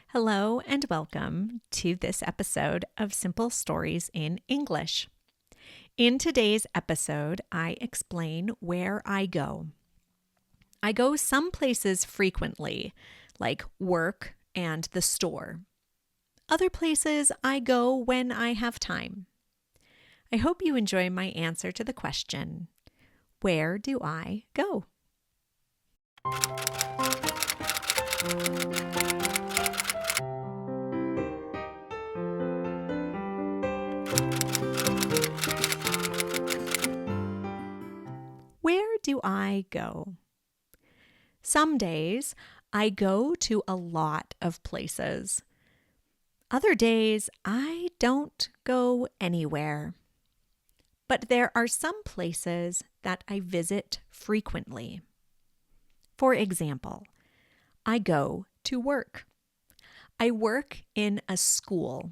Hello and welcome to this episode of Simple Stories in English. In today's episode, I explain where I go. I go some places frequently, like work and the store. Other places I go when I have time. I hope you enjoy my answer to the question, where do I go? Where do I go? Some days I go to a lot of places. Other days I don't go anywhere. But there are some places that I visit frequently. For example, I go to work. I work in a school.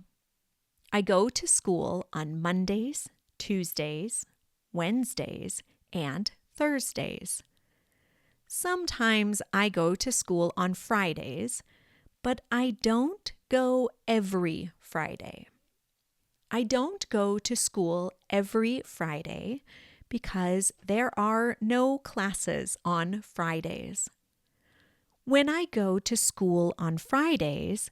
I go to school on Mondays, Tuesdays, Wednesdays, and Thursdays. Sometimes I go to school on Fridays, but I don't go every Friday. I don't go to school every Friday because there are no classes on Fridays. When I go to school on Fridays,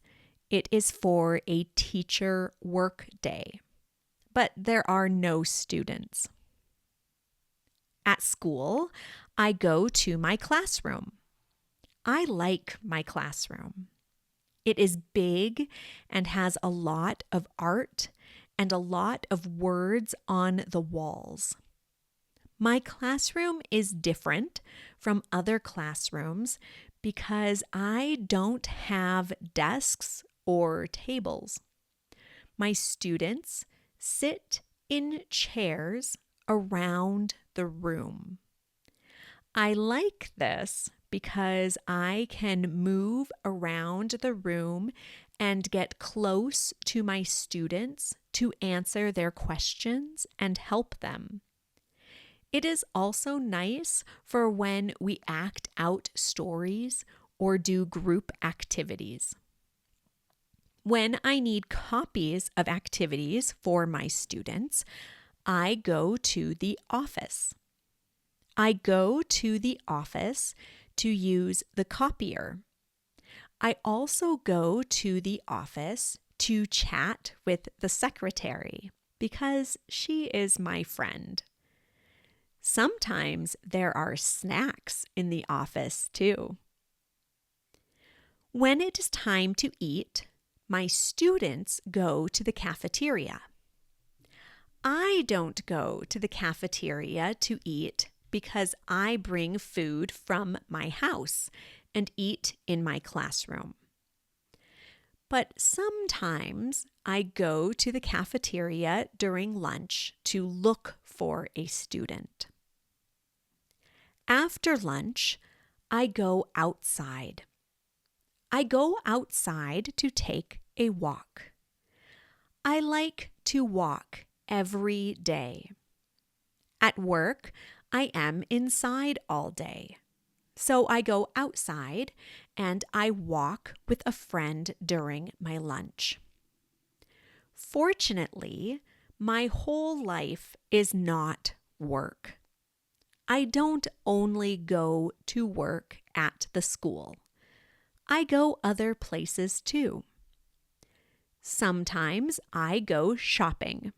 it is for a teacher work day, but there are no students. At school, I go to my classroom. I like my classroom. It is big and has a lot of art and a lot of words on the walls. My classroom is different from other classrooms because I don't have desks or tables. My students sit in chairs around the room. I like this because I can move around the room and get close to my students to answer their questions and help them. It is also nice for when we act out stories or do group activities. When I need copies of activities for my students, I go to the office. I go to the office to use the copier. I also go to the office to chat with the secretary because she is my friend. Sometimes there are snacks in the office too. When it is time to eat, my students go to the cafeteria. I don't go to the cafeteria to eat because I bring food from my house and eat in my classroom. But sometimes I go to the cafeteria during lunch to look for a student. After lunch, I go outside. I go outside to take a walk. I like to walk every day. At work, I am inside all day. So I go outside and I walk with a friend during my lunch. Fortunately, my whole life is not work. I don't only go to work at the school. I go other places too. Sometimes I go shopping.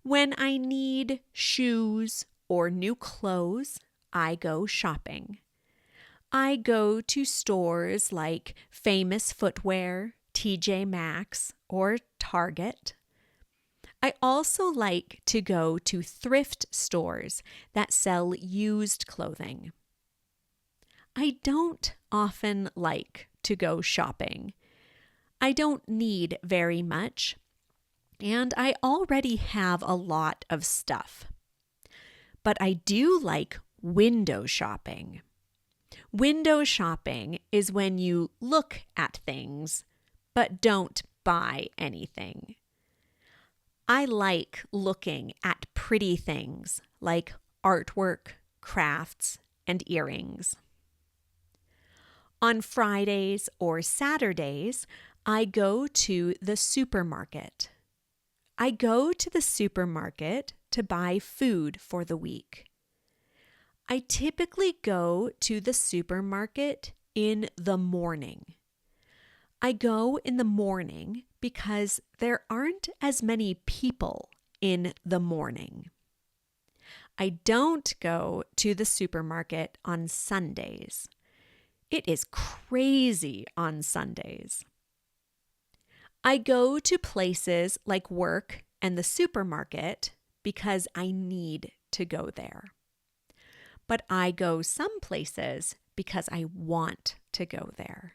When I need shoes or new clothes, I go shopping. I go to stores like Famous Footwear, TJ Maxx, or Target. I also like to go to thrift stores that sell used clothing. I don't often like to go shopping. I don't need very much, and I already have a lot of stuff. But I do like window shopping. Window shopping is when you look at things but don't buy anything. I like looking at pretty things like artwork, crafts, and earrings. On Fridays or Saturdays, I go to the supermarket. I go to the supermarket to buy food for the week. I typically go to the supermarket in the morning. I go in the morning because there aren't as many people in the morning. I don't go to the supermarket on Sundays. It is crazy on Sundays. I go to places like work and the supermarket because I need to go there. But I go some places because I want to go there.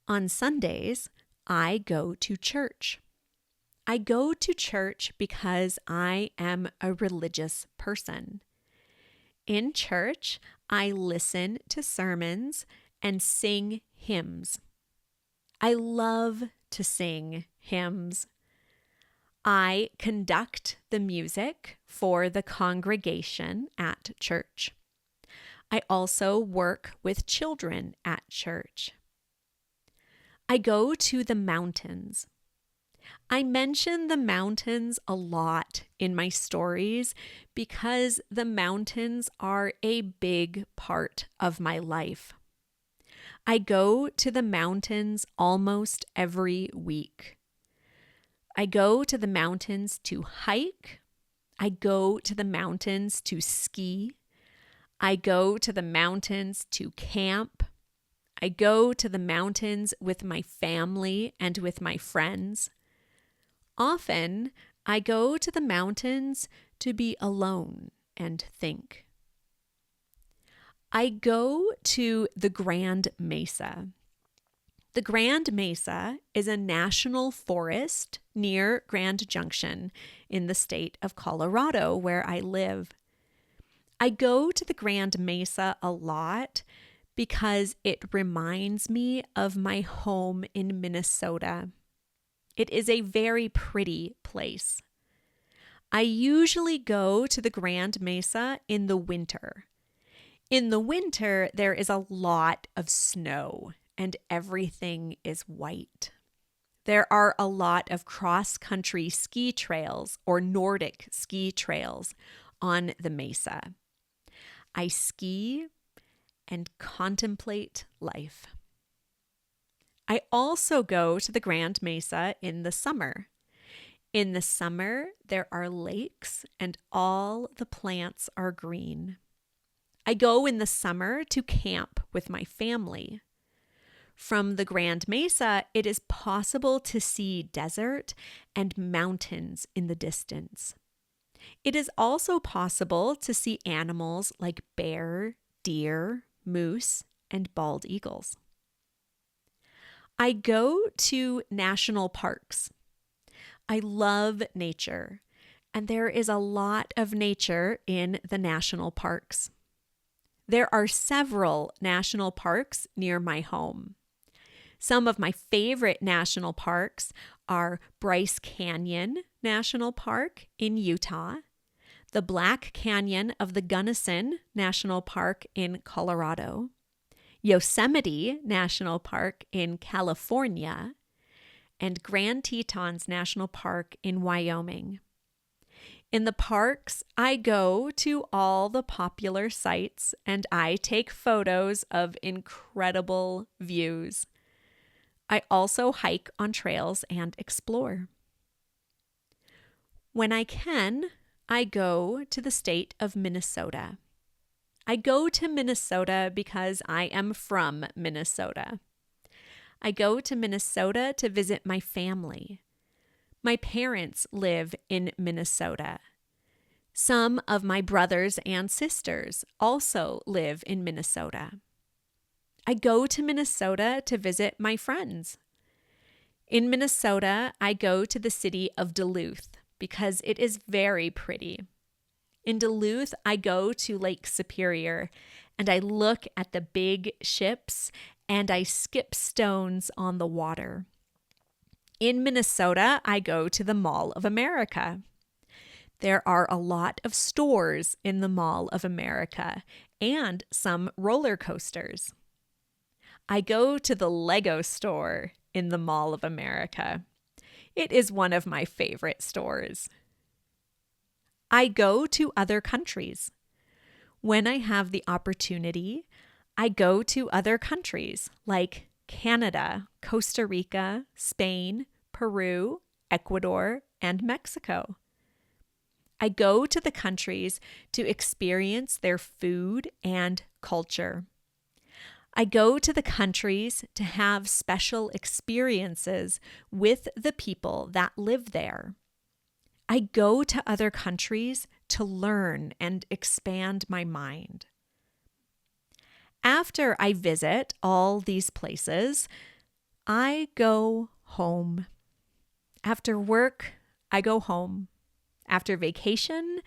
On Sundays, I go to church. I go to church because I am a religious person. In church, I listen to sermons and sing hymns. I love to sing hymns. I conduct the music for the congregation at church. I also work with children at church. I go to the mountains. I mention the mountains a lot in my stories because the mountains are a big part of my life. I go to the mountains almost every week. I go to the mountains to hike. I go to the mountains to ski. I go to the mountains to camp. I go to the mountains with my family and with my friends. Often, I go to the mountains to be alone and think. I go to the Grand Mesa. The Grand Mesa is a national forest near Grand Junction in the state of Colorado, where I live. I go to the Grand Mesa a lot because it reminds me of my home in Minnesota. It is a very pretty place. I usually go to the Grand Mesa in the winter. In the winter, there is a lot of snow and everything is white. There are a lot of cross-country ski trails or Nordic ski trails on the mesa. I ski and contemplate life. I also go to the Grand Mesa in the summer. In the summer, there are lakes and all the plants are green. I go in the summer to camp with my family. From the Grand Mesa, it is possible to see desert and mountains in the distance. It is also possible to see animals like bear, deer, moose, and bald eagles. I go to national parks. I love nature, and there is a lot of nature in the national parks. There are several national parks near my home. Some of my favorite national parks are Bryce Canyon National Park in Utah, the Black Canyon of the Gunnison National Park in Colorado, Yosemite National Park in California, and Grand Tetons National Park in Wyoming. In the parks, I go to all the popular sites and I take photos of incredible views. I also hike on trails and explore. When I can, I go to the state of Minnesota. I go to Minnesota because I am from Minnesota. I go to Minnesota to visit my family. My parents live in Minnesota. Some of my brothers and sisters also live in Minnesota. I go to Minnesota to visit my friends. In Minnesota, I go to the city of Duluth because it is very pretty. In Duluth, I go to Lake Superior and I look at the big ships and I skip stones on the water. In Minnesota, I go to the Mall of America. There are a lot of stores in the Mall of America and some roller coasters. I go to the Lego store in the Mall of America. It is one of my favorite stores. I go to other countries. When I have the opportunity, I go to other countries like Canada, Costa Rica, Spain, Peru, Ecuador, and Mexico. I go to the countries to experience their food and culture. I go to the countries to have special experiences with the people that live there. I go to other countries to learn and expand my mind. After I visit all these places, I go home. After work, I go home. After vacation,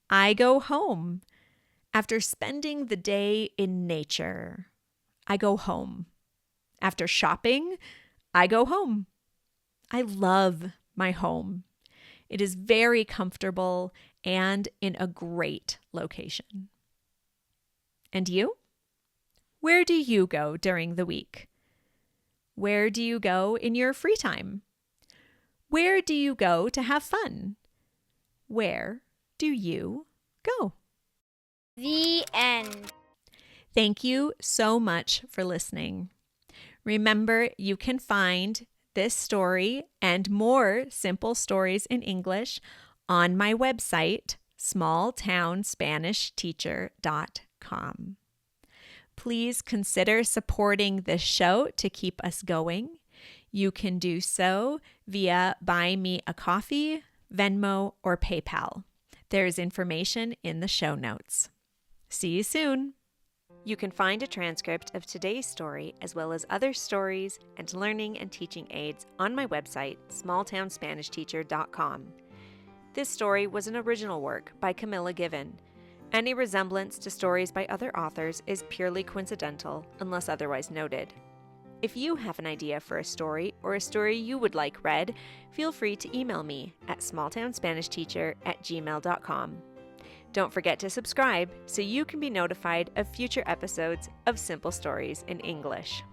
I go home. After spending the day in nature, I go home. After shopping, I go home. I love my home. It is very comfortable and in a great location. And you? Where do you go during the week? Where do you go in your free time? Where do you go to have fun? Where do you go? The end. Thank you so much for listening. Remember, you can find this story and more simple stories in English on my website, smalltownspanishteacher.com. Please consider supporting this show to keep us going. You can do so via Buy Me a Coffee, Venmo, or PayPal. There's information in the show notes. See you soon. You can find a transcript of today's story as well as other stories and learning and teaching aids on my website, smalltownspanishteacher.com. This story was an original work by Camilla Given. Any resemblance to stories by other authors is purely coincidental unless otherwise noted. If you have an idea for a story or a story you would like read, feel free to email me at smalltownspanishteacher@gmail.com. Don't forget to subscribe so you can be notified of future episodes of Simple Stories in English.